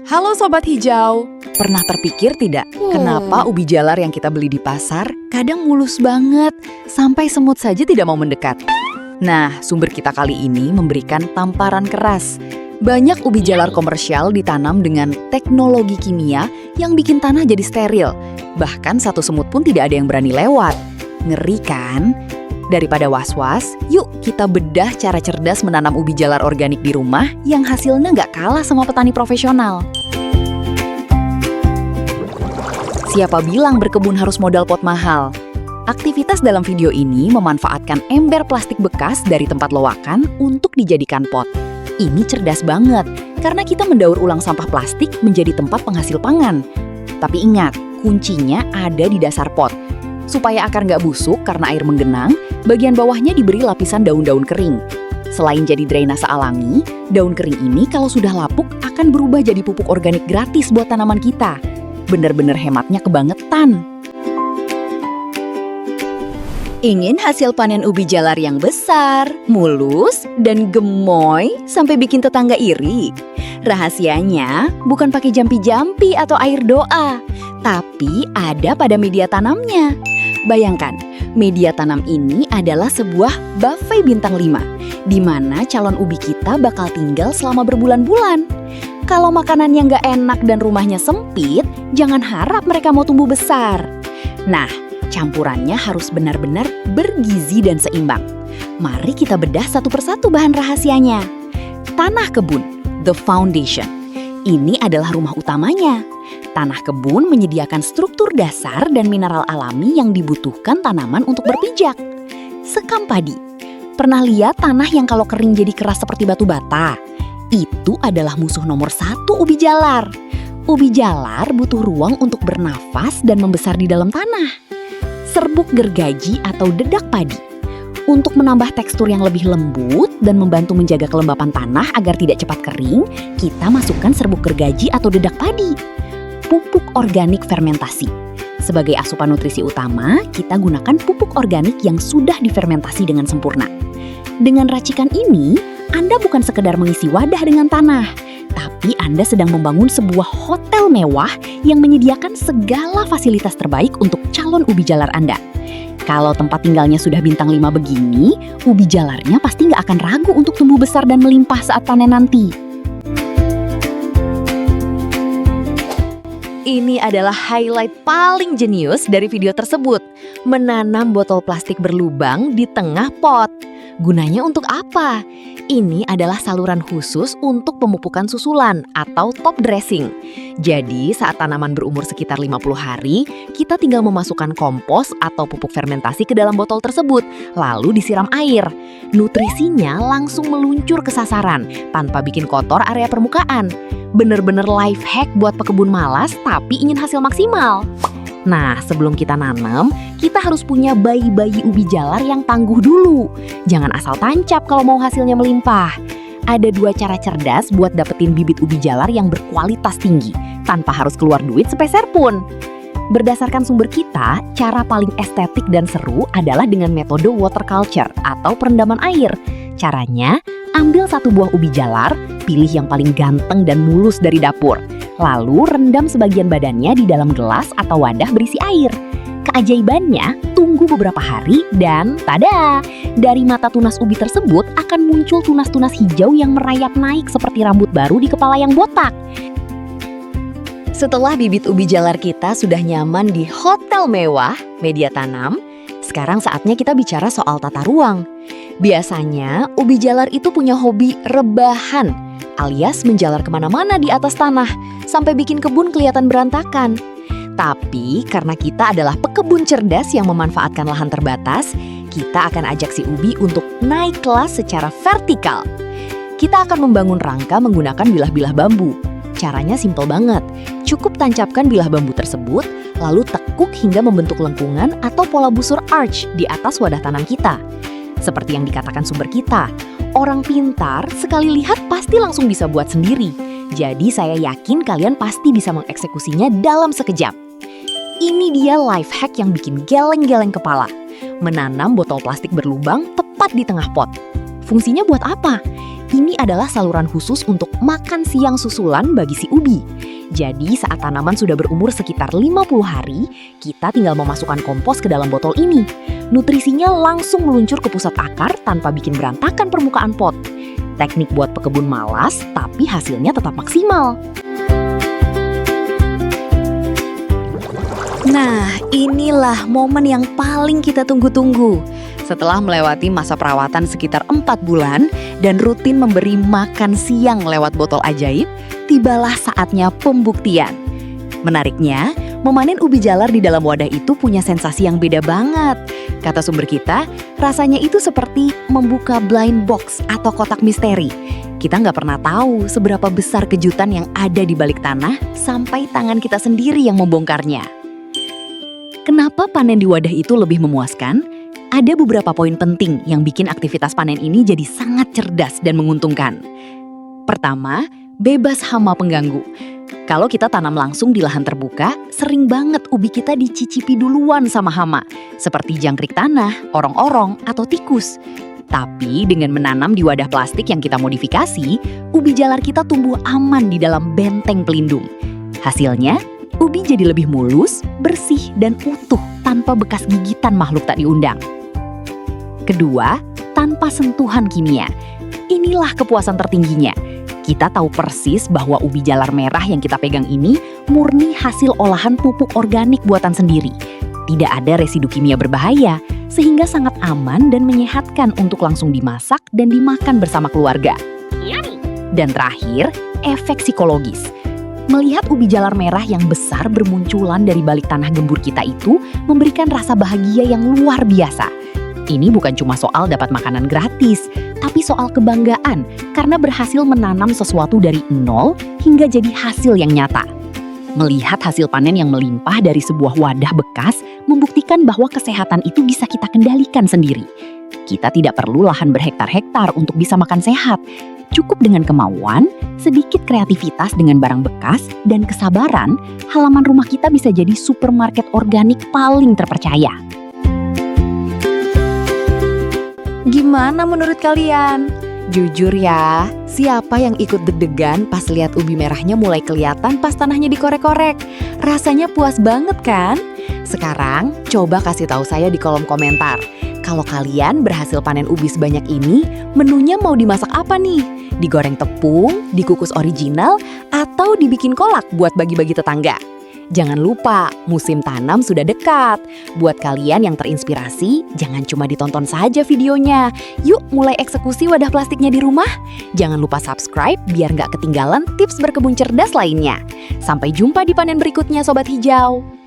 Halo Sobat Hijau, pernah terpikir tidak kenapa ubi jalar yang kita beli di pasar kadang mulus banget sampai semut saja tidak mau mendekat? Nah, sumber kita kali ini memberikan tamparan keras. Banyak ubi jalar komersial ditanam dengan teknologi kimia yang bikin tanah jadi steril. Bahkan satu semut pun tidak ada yang berani lewat. Ngeri kan? Daripada was-was, yuk kita bedah cara cerdas menanam ubi jalar organik di rumah yang hasilnya nggak kalah sama petani profesional. Siapa bilang berkebun harus modal pot mahal? Aktivitas dalam video ini memanfaatkan ember plastik bekas dari tempat loakan untuk dijadikan pot. Ini cerdas banget, karena kita mendaur ulang sampah plastik menjadi tempat penghasil pangan. Tapi ingat, kuncinya ada di dasar pot. Supaya akar nggak busuk karena air menggenang, bagian bawahnya diberi lapisan daun-daun kering. Selain jadi drainase alami, daun kering ini kalau sudah lapuk akan berubah jadi pupuk organik gratis buat tanaman kita. Bener-bener hematnya kebangetan. Ingin hasil panen ubi jalar yang besar, mulus, dan gemoy sampai bikin tetangga iri? Rahasianya bukan pakai jampi-jampi atau air doa, tapi ada pada media tanamnya. Bayangkan, media tanam ini adalah sebuah buffet bintang 5, di mana calon ubi kita bakal tinggal selama berbulan-bulan. Kalau makanannya nggak enak dan rumahnya sempit, jangan harap mereka mau tumbuh besar. Nah, campurannya harus benar-benar bergizi dan seimbang. Mari kita bedah satu persatu bahan rahasianya. Tanah kebun, the foundation. Ini adalah rumah utamanya. Tanah kebun menyediakan struktur dasar dan mineral alami yang dibutuhkan tanaman untuk berpijak. Sekam padi. Pernah lihat tanah yang kalau kering jadi keras seperti batu bata? Itu adalah musuh nomor 1 ubi jalar. Ubi jalar butuh ruang untuk bernafas dan membesar di dalam tanah. Serbuk gergaji atau dedak padi. Untuk menambah tekstur yang lebih lembut dan membantu menjaga kelembapan tanah agar tidak cepat kering, kita masukkan serbuk gergaji atau dedak padi. Pupuk organik fermentasi. Sebagai asupan nutrisi utama, kita gunakan pupuk organik yang sudah difermentasi dengan sempurna. Dengan racikan ini, Anda bukan sekedar mengisi wadah dengan tanah, tapi Anda sedang membangun sebuah hotel mewah yang menyediakan segala fasilitas terbaik untuk calon ubi jalar Anda. Kalau tempat tinggalnya sudah bintang 5 begini, ubi jalarnya pasti nggak akan ragu untuk tumbuh besar dan melimpah saat panen nanti. Ini adalah highlight paling jenius dari video tersebut. Menanam botol plastik berlubang di tengah pot. Gunanya untuk apa? Ini adalah saluran khusus untuk pemupukan susulan atau top dressing. Jadi saat tanaman berumur sekitar 50 hari, kita tinggal memasukkan kompos atau pupuk fermentasi ke dalam botol tersebut, lalu disiram air. Nutrisinya langsung meluncur ke sasaran, tanpa bikin kotor area permukaan. Bener-bener life hack buat pekebun malas tapi ingin hasil maksimal. Nah, sebelum kita nanam, kita harus punya bayi-bayi ubi jalar yang tangguh dulu. Jangan asal tancap kalau mau hasilnya melimpah. Ada 2 cara cerdas buat dapetin bibit ubi jalar yang berkualitas tinggi, tanpa harus keluar duit sepeser pun. Berdasarkan sumber kita, cara paling estetik dan seru adalah dengan metode water culture atau perendaman air. Caranya, ambil 1 buah ubi jalar, pilih yang paling ganteng dan mulus dari dapur. Lalu rendam sebagian badannya di dalam gelas atau wadah berisi air. Keajaibannya, tunggu beberapa hari dan tada! Dari mata tunas ubi tersebut akan muncul tunas-tunas hijau yang merayap naik seperti rambut baru di kepala yang botak. Setelah bibit ubi jalar kita sudah nyaman di hotel mewah, media tanam, sekarang saatnya kita bicara soal tata ruang. Biasanya, ubi jalar itu punya hobi rebahan, alias menjalar kemana-mana di atas tanah, sampai bikin kebun kelihatan berantakan. Tapi karena kita adalah pekebun cerdas yang memanfaatkan lahan terbatas, kita akan ajak si ubi untuk naik kelas secara vertikal. Kita akan membangun rangka menggunakan bilah-bilah bambu. Caranya simpel banget, cukup tancapkan bilah bambu tersebut, lalu tekuk hingga membentuk lengkungan atau pola busur arch di atas wadah tanam kita. Seperti yang dikatakan sumber kita, orang pintar sekali lihat pasti langsung bisa buat sendiri. Jadi saya yakin kalian pasti bisa mengeksekusinya dalam sekejap. Ini dia life hack yang bikin geleng-geleng kepala. Menanam botol plastik berlubang tepat di tengah pot. Fungsinya buat apa? Ini adalah saluran khusus untuk makan siang susulan bagi si ubi. Jadi saat tanaman sudah berumur sekitar 50 hari, kita tinggal memasukkan kompos ke dalam botol ini. Nutrisinya langsung meluncur ke pusat akar tanpa bikin berantakan permukaan pot. Teknik buat pekebun malas, tapi hasilnya tetap maksimal. Nah, inilah momen yang paling kita tunggu-tunggu. Setelah melewati masa perawatan sekitar 4 bulan dan rutin memberi makan siang lewat botol ajaib, tibalah saatnya pembuktian. Menariknya, memanen ubi jalar di dalam wadah itu punya sensasi yang beda banget. Kata sumber kita, rasanya itu seperti membuka blind box atau kotak misteri. Kita nggak pernah tahu seberapa besar kejutan yang ada di balik tanah sampai tangan kita sendiri yang membongkarnya. Kenapa panen di wadah itu lebih memuaskan? Ada beberapa poin penting yang bikin aktivitas panen ini jadi sangat cerdas dan menguntungkan. Pertama, bebas hama pengganggu. Kalau kita tanam langsung di lahan terbuka, sering banget ubi kita dicicipi duluan sama hama, seperti jangkrik tanah, orong-orong, atau tikus. Tapi dengan menanam di wadah plastik yang kita modifikasi, ubi jalar kita tumbuh aman di dalam benteng pelindung. Hasilnya, ubi jadi lebih mulus, bersih, dan utuh tanpa bekas gigitan makhluk tak diundang. Kedua, tanpa sentuhan kimia. Inilah kepuasan tertingginya. Kita tahu persis bahwa ubi jalar merah yang kita pegang ini murni hasil olahan pupuk organik buatan sendiri. Tidak ada residu kimia berbahaya, sehingga sangat aman dan menyehatkan untuk langsung dimasak dan dimakan bersama keluarga. Dan terakhir, efek psikologis. Melihat ubi jalar merah yang besar bermunculan dari balik tanah gembur kita itu memberikan rasa bahagia yang luar biasa. Ini bukan cuma soal dapat makanan gratis, tapi soal kebanggaan karena berhasil menanam sesuatu dari nol hingga jadi hasil yang nyata. Melihat hasil panen yang melimpah dari sebuah wadah bekas membuktikan bahwa kesehatan itu bisa kita kendalikan sendiri. Kita tidak perlu lahan berhektar-hektar untuk bisa makan sehat. Cukup dengan kemauan, sedikit kreativitas dengan barang bekas, dan kesabaran, halaman rumah kita bisa jadi supermarket organik paling terpercaya. Gimana menurut kalian? Jujur ya, siapa yang ikut deg-degan pas lihat ubi merahnya mulai kelihatan pas tanahnya dikorek-korek? Rasanya puas banget kan? Sekarang, coba kasih tahu saya di kolom komentar. Kalau kalian berhasil panen ubi sebanyak ini, menunya mau dimasak apa nih? Digoreng tepung, dikukus original, atau dibikin kolak buat bagi-bagi tetangga? Jangan lupa, musim tanam sudah dekat. Buat kalian yang terinspirasi, jangan cuma ditonton saja videonya. Yuk mulai eksekusi wadah plastiknya di rumah. Jangan lupa subscribe biar nggak ketinggalan tips berkebun cerdas lainnya. Sampai jumpa di panen berikutnya Sobat Hijau.